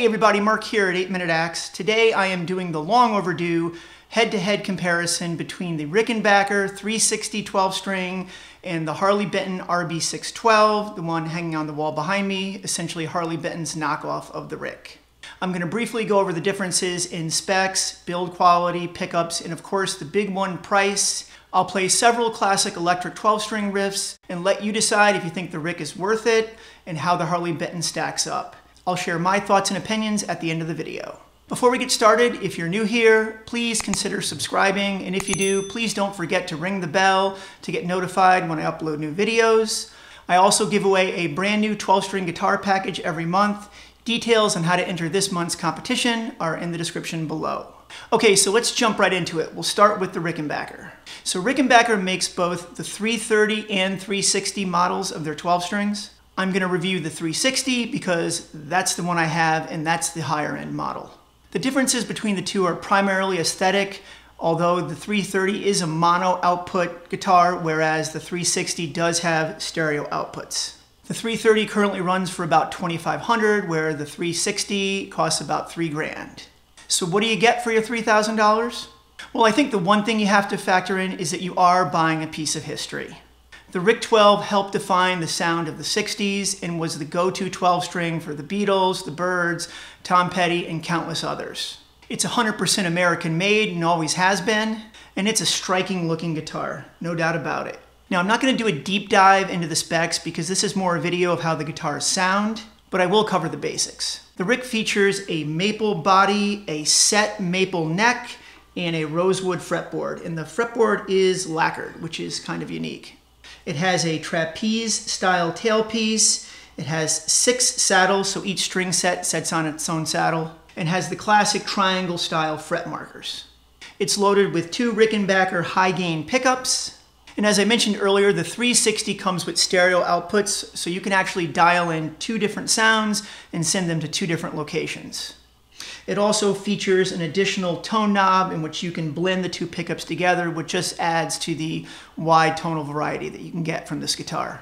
Hey everybody, Mark here at 8 Minute Axe. Today I am doing the long overdue head-to-head comparison between the Rickenbacker 360 12-string and the Harley Benton RB-612, the one hanging on the wall behind me, essentially Harley Benton's knockoff of the Rick. I'm going to briefly go over the differences in specs, build quality, pickups, and of course the big one, price. I'll play several classic electric 12-string riffs and let you decide if you think the Rick is worth it and how the Harley Benton stacks up. I'll share my thoughts and opinions at the end of the video. Before we get started, if you're new here, please consider subscribing, and if you do, please don't forget to ring the bell to get notified when I upload new videos. I also give away a brand new 12-string guitar package every month. Details on how to enter this month's competition are in the description below. Okay, so let's jump right into it. We'll start with the Rickenbacker. So Rickenbacker makes both the 330 and 360 models of their 12 strings. I'm going to review the 360 because that's the one I have and that's the higher end model. The differences between the two are primarily aesthetic, although the 330 is a mono output guitar, whereas the 360 does have stereo outputs. The 330 currently runs for about $2,500, where the 360 costs about $3,000. So what do you get for your $3,000? Well, I think the one thing you have to factor in is that you are buying a piece of history. The Rick 12 helped define the sound of the 60s and was the go-to 12-string for the Beatles, the Byrds, Tom Petty, and countless others. It's 100% American-made and always has been, and it's a striking-looking guitar, no doubt about it. Now, I'm not going to do a deep dive into the specs because this is more a video of how the guitars sound, but I will cover the basics. The Rick features a maple body, a set maple neck, and a rosewood fretboard, and the fretboard is lacquered, which is kind of unique. It has a trapeze-style tailpiece. It has 6 saddles, so each string set sets on its own saddle, and has the classic triangle-style fret markers. It's loaded with 2 Rickenbacker high-gain pickups, and as I mentioned earlier, the 360 comes with stereo outputs, so you can actually dial in 2 different sounds and send them to 2 different locations. It also features an additional tone knob in which you can blend the 2 pickups together, which just adds to the wide tonal variety that you can get from this guitar.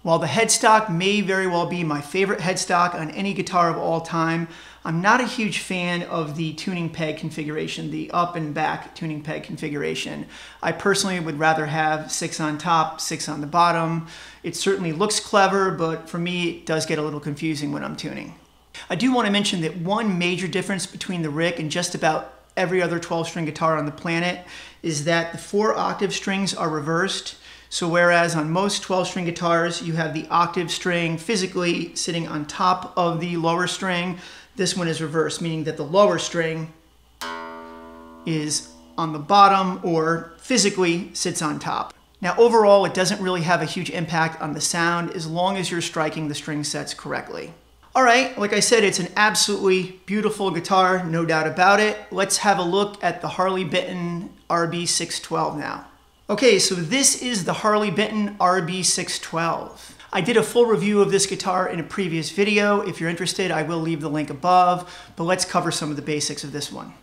While the headstock may very well be my favorite headstock on any guitar of all time, I'm not a huge fan of the tuning peg configuration, the up and back tuning peg configuration. I personally would rather have 6 on top, 6 on the bottom. It certainly looks clever, but for me it does get a little confusing when I'm tuning. I do want to mention that one major difference between the Rick and just about every other 12-string guitar on the planet is that the 4 octave strings are reversed. So whereas on most 12-string guitars you have the octave string physically sitting on top of the lower string, this one is reversed, meaning that the lower string is on the bottom or physically sits on top. Now overall it doesn't really have a huge impact on the sound as long as you're striking the string sets correctly. All right, like I said, it's an absolutely beautiful guitar, no doubt about it. Let's have a look at the Harley Benton RB-612 now. Okay, so this is the Harley Benton RB-612. I did a full review of this guitar in a previous video. If you're interested, I will leave the link above, but let's cover some of the basics of this one.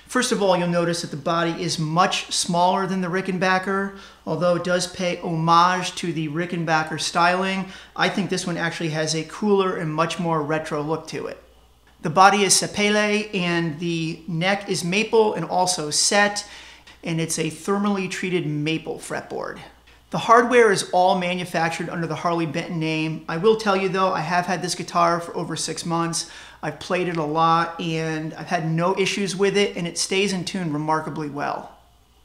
First of all, you'll notice that the body is much smaller than the Rickenbacker. Although it does pay homage to the Rickenbacker styling, I think this one actually has a cooler and much more retro look to it. The body is sapele and the neck is maple and also set, and it's a thermally treated maple fretboard. The hardware is all manufactured under the Harley Benton name. I will tell you though, I have had this guitar for over 6 months. I've played it a lot and I've had no issues with it, and it stays in tune remarkably well.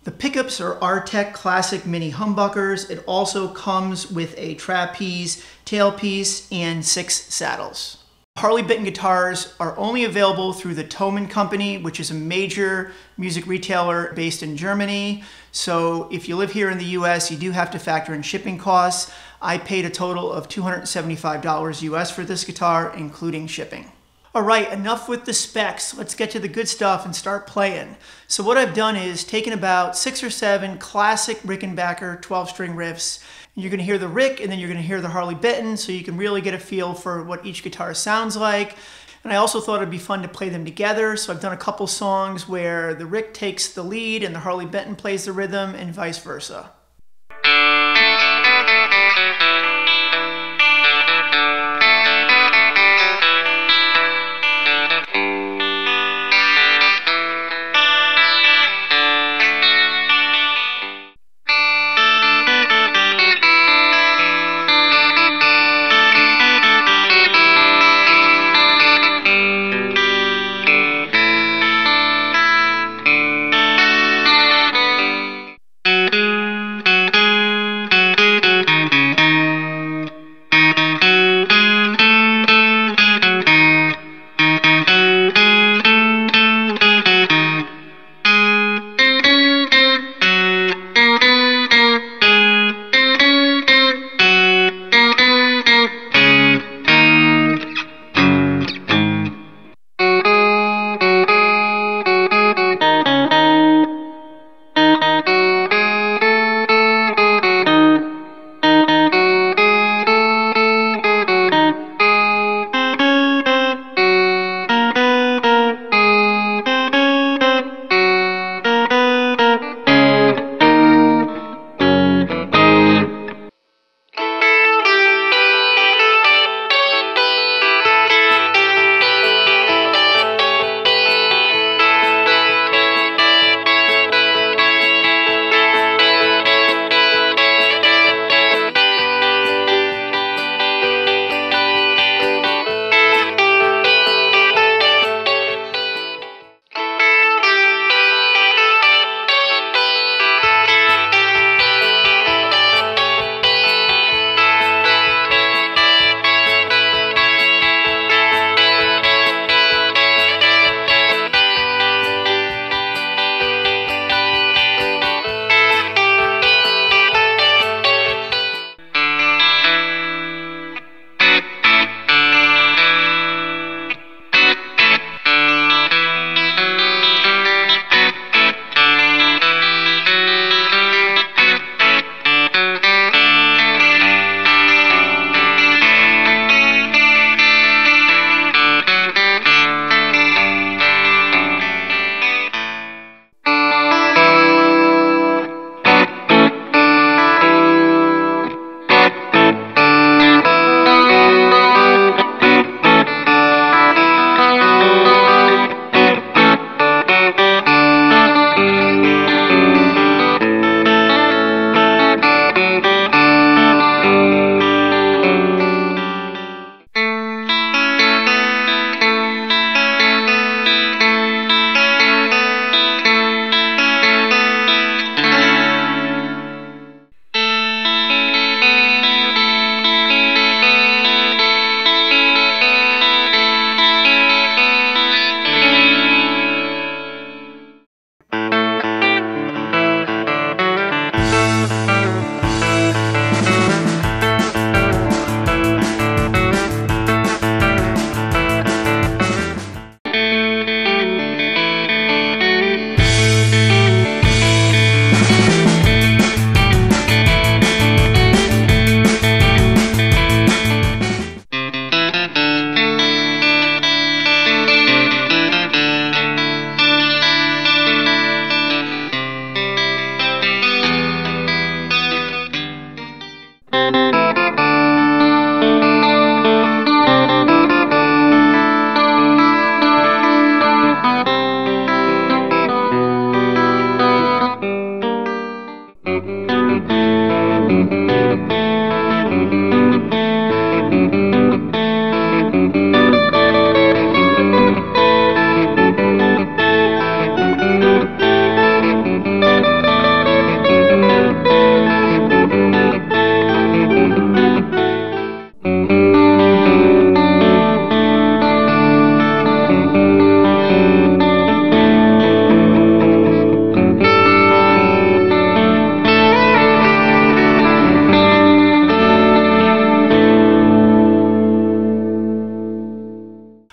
The pickups are Artec Classic Mini humbuckers. It also comes with a trapeze tailpiece and 6 saddles. Harley Benton guitars are only available through the Thomann Company, which is a major music retailer based in Germany. So if you live here in the US, you do have to factor in shipping costs. I paid a total of $275 US for this guitar, including shipping. All right, enough with the specs. Let's get to the good stuff and start playing. So what I've done is taken about 6 or 7 classic Rickenbacker 12-string riffs. You're going to hear the Rick and then you're going to hear the Harley Benton, so you can really get a feel for what each guitar sounds like. And I also thought it'd be fun to play them together, so I've done a couple songs where the Rick takes the lead and the Harley Benton plays the rhythm and vice versa.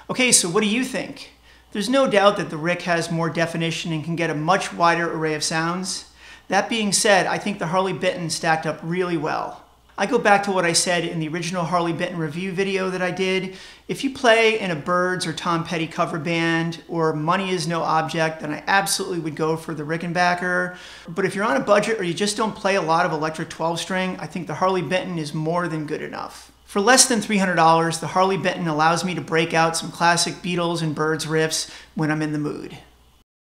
Okay, so what do you think? There's no doubt that the Rick has more definition and can get a much wider array of sounds. That being said, I think the Harley Benton stacked up really well. I go back to what I said in the original Harley Benton review video that I did. If you play in a Byrds or Tom Petty cover band, or Money Is No Object, then I absolutely would go for the Rickenbacker. But if you're on a budget or you just don't play a lot of electric 12-string, I think the Harley Benton is more than good enough. For less than $300, the Harley Benton allows me to break out some classic Beatles and Byrds riffs when I'm in the mood.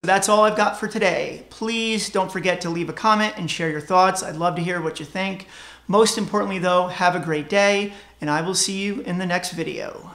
That's all I've got for today. Please don't forget to leave a comment and share your thoughts. I'd love to hear what you think. Most importantly though, have a great day, and I will see you in the next video.